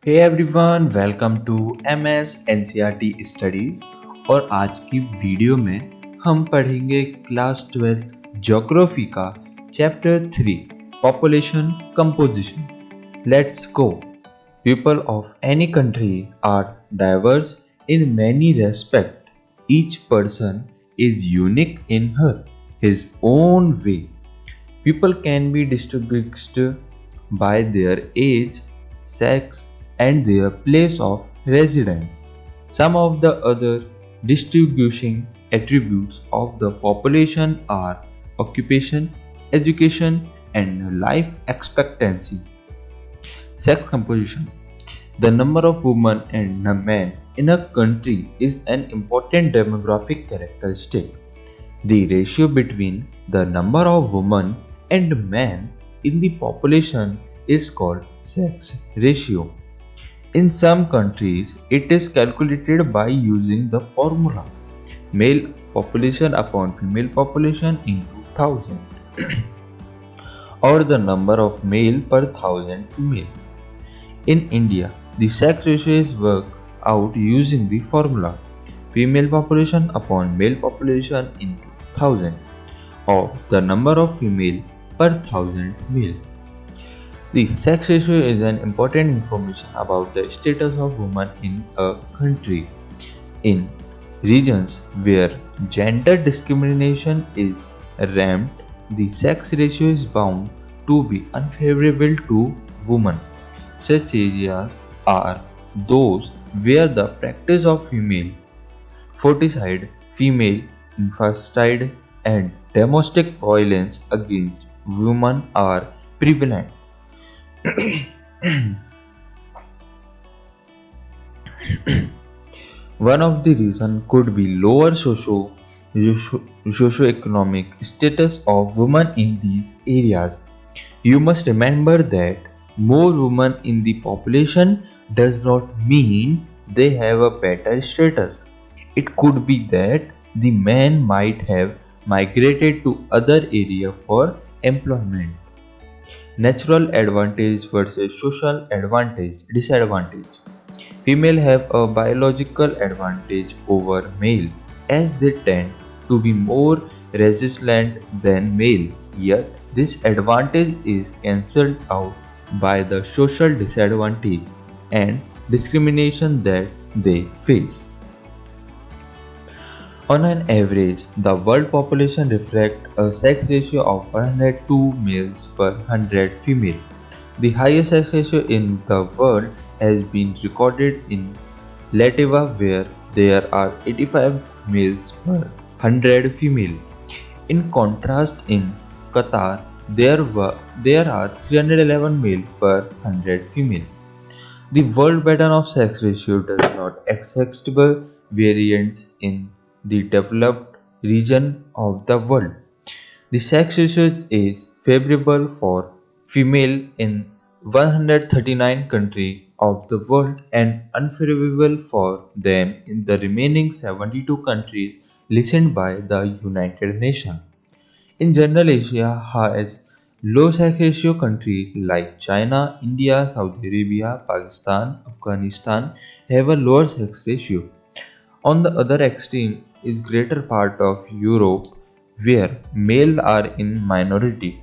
Hey everyone, welcome to MS NCERT studies. और आज की वीडियो में हम पढ़ेंगे क्लास 12 ज्योग्राफी का chapter 3 population composition. Let's go. People of any country are diverse in many respect. Each person is unique in her his own way. People can be distinguished by their age, sex, and their place of residence. Some of the other distinguishing attributes of the population are occupation, education, and life expectancy. Sex composition. The number of women and men in a country is an important demographic characteristic. The ratio between the number of women and men in the population is called sex ratio. In some countries, it is calculated by using the formula male population upon female population into 1000 or the number of male per 1000 female. In India, the sex ratio is worked out using the formula female population upon male population into 1000 or the number of female per 1000 male. The sex ratio is an important information about the status of women in a country. In regions where gender discrimination is rampant, the sex ratio is bound to be unfavorable to women. Such areas are those where the practice of female foeticide, female infanticide, and domestic violence against women are prevalent. One of the reasons could be lower socio-economic status of women in these areas. You must remember that more women in the population does not mean they have a better status. It could be that the men might have migrated to other area for employment. Natural advantage versus social disadvantage. Female have a biological advantage over male as they tend to be more resilient than male. Yet this advantage is cancelled out by the social disadvantage and discrimination that they face. On an average, the world population reflects a sex ratio of 102 males per 100 female. The highest sex ratio in the world has been recorded in Latvia, where there are 85 males per 100 female. In contrast, in Qatar, there are 311 male per 100 female. The world pattern of sex ratio does not acceptable variance in the developed region of the world. The sex ratio is favorable for female in 139 countries of the world and unfavorable for them in the remaining 72 countries listed by the United Nations. In general, Asia has low sex ratio countries like China, India, Saudi Arabia, Pakistan, Afghanistan have a lower sex ratio. On the other extreme is greater part of Europe where males are in minority.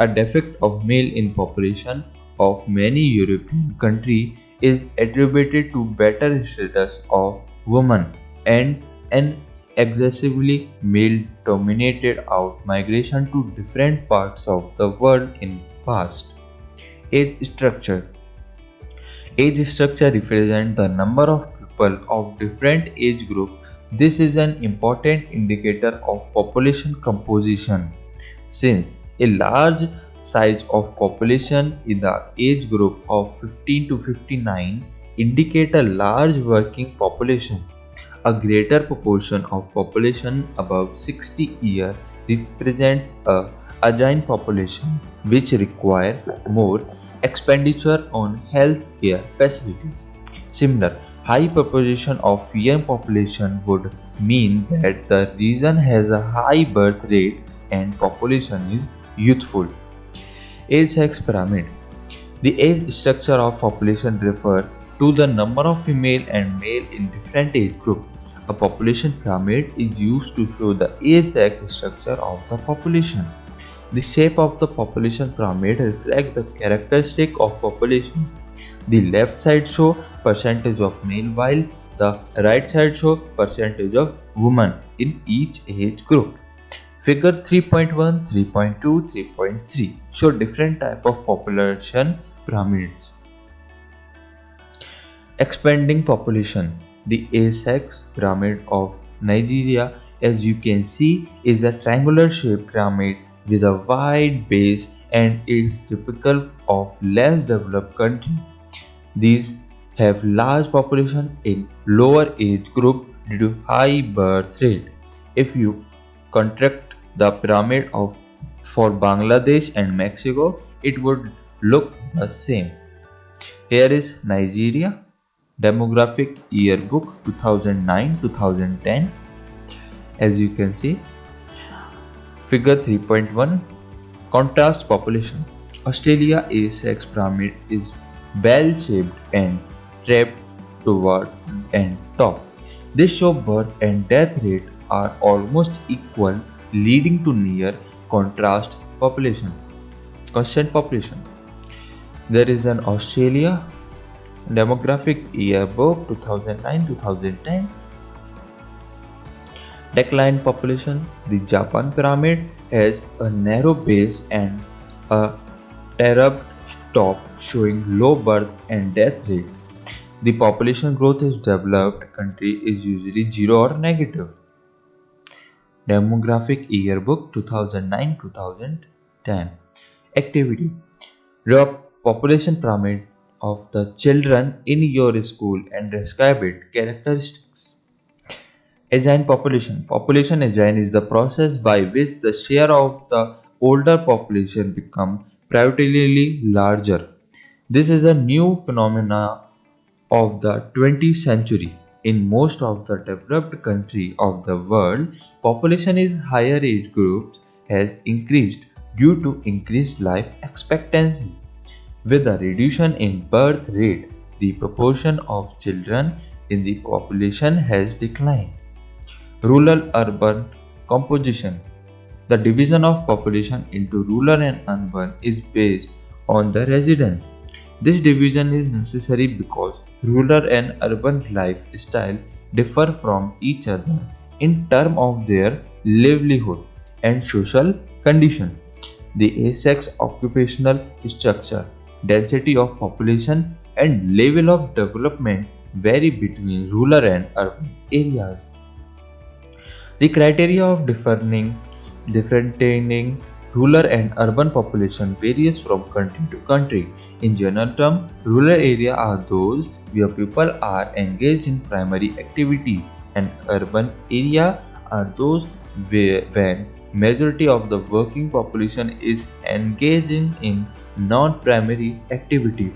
A defect of male in population of many European countries is attributed to better status of women and an excessively male dominated out migration to different parts of the world in past. Age structure. Age structure represents the number of people of different age group. This is an important indicator of population composition since a large size of population in the age group of 15 to 59 indicate a large working population. A greater proportion of population above 60 years represents a aging population which require more expenditure on health care facilities. Similar high proportion of young population would mean that the region has a high birth rate and population is youthful. Age sex pyramid. The age structure of population refers to the number of female and male in different age groups. A population pyramid is used to show the age structure of the population. The shape of the population pyramid reflects the characteristic of population. The left side shows percentage of male while the right side shows percentage of women in each age group. Figure 3.1, 3.2, 3.3 show different type of population pyramids. Expanding population. The Asex pyramid of Nigeria, as you can see, is a triangular shaped pyramid with a wide base and is typical of less developed countries. These have large population in lower age group due to high birth rate. If you contract the pyramid of for Bangladesh and Mexico, it would look the same. Here is Nigeria Demographic Yearbook 2009-2010. As you can see, figure 3.1 contrast population. Australia A-sex pyramid is bell shaped and trapped toward and top. This show birth and death rate are almost equal, leading to near contrast population. Constant population. There is an Australia Demographic Yearbook 2009-2010. Decline population. The Japan pyramid has a narrow base and a terabed top showing low birth and death rate. The population growth in developed country is usually 0 or negative. Demographic Yearbook 2009-2010. Activity. Draw population pyramid of the children in your school and describe its characteristics. Aging population. Population aging is the process by which the share of the older population becomes progressively larger. This is a new phenomenon of the 20th century. In most of the developed countries of the world, population in higher age groups has increased due to increased life expectancy. With a reduction in birth rate, the proportion of children in the population has declined. Rural-urban composition. The division of population into rural and urban is based on the residence. This division is necessary because rural and urban lifestyle differ from each other in terms of their livelihood and social condition. The A-sex occupational structure, density of population, and level of development vary between rural and urban areas. The criteria of differentiating rural and urban population varies from country to country. In general terms, rural areas are those where people are engaged in primary activities, and urban areas are those where when majority of the working population is engaging in non-primary activities.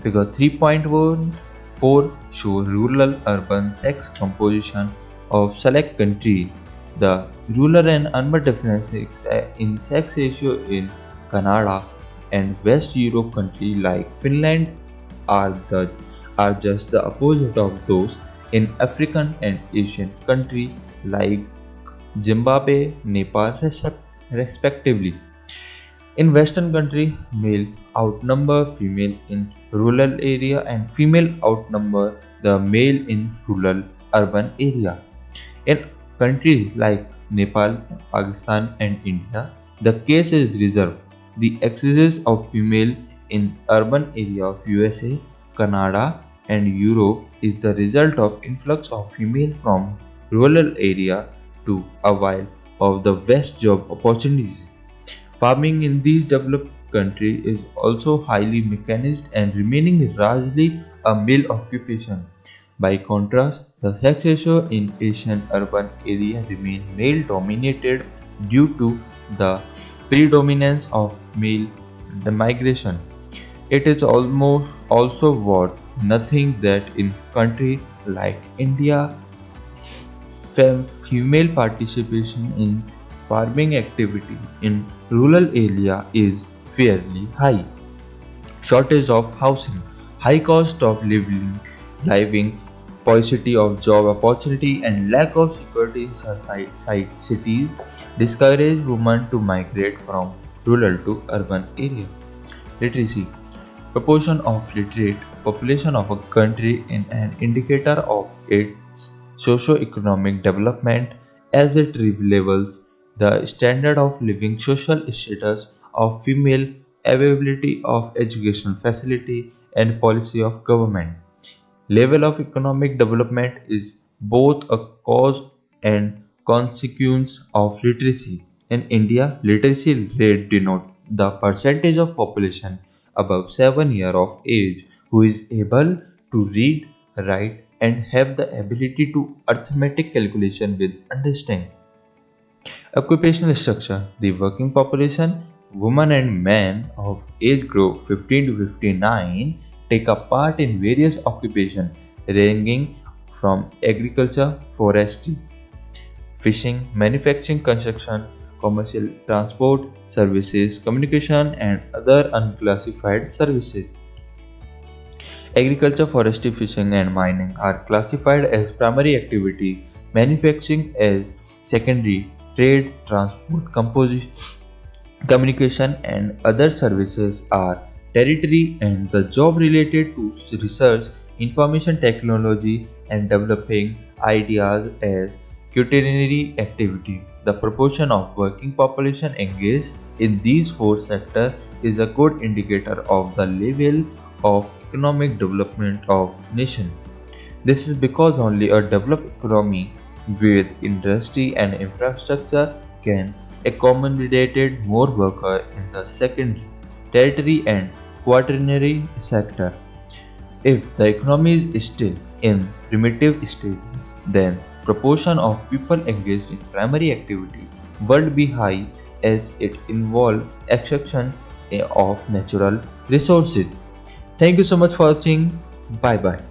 Figure 3.14 shows rural-urban sex composition of select countries. The rural and urban differences in sex ratio in Canada and West Europe countries like Finland are just the opposite of those in African and Asian countries like Zimbabwe, Nepal, respectively. In Western countries, male outnumber female in rural area and female outnumber the male in rural urban area. In countries like Nepal, Pakistan and India, the case is reserved. The excess of female in urban area of USA, Canada and Europe is the result of influx of female from rural area to avail of the West job opportunities. Farming in these developed countries is also highly mechanized and remaining largely a male occupation. By contrast, the sex ratio in Asian urban areas remains male dominated due to the predominance of male migration. It is almost also worth nothing that in countries like India, female participation in farming activity in rural area is fairly high. Shortage of housing, high cost of living living paucity of job opportunity and lack of security in cities discourage women to migrate from rural to urban areas. Literacy proportion of literate population of a country is an indicator of its socio-economic development as it reveals the standard of living social status of female availability of educational facility and policy of government. Level of economic development is both a cause and consequence of literacy. In India, literacy rate denotes the percentage of population above 7 years of age who is able to read, write and have the ability to arithmetic calculation with understanding. Occupational structure. The working population, women and men of age group 15 to 59 take a part in various occupations ranging from agriculture, forestry, fishing, manufacturing, construction, commercial transport, services, communication and other unclassified services. Agriculture, forestry, fishing and mining are classified as primary activity, manufacturing as secondary, trade, transport, communication and other services are territory and the job related to research, information technology and developing ideas as quaternary activity. The proportion of working population engaged in these four sectors is a good indicator of the level of economic development of nation. This is because only a developed economy with industry and infrastructure can accommodate more workers in the secondary, tertiary and quaternary sector. If the economy is still in primitive stages, then proportion of people engaged in primary activity will be high as it involves extraction of natural resources. Thank you so much for watching. Bye bye.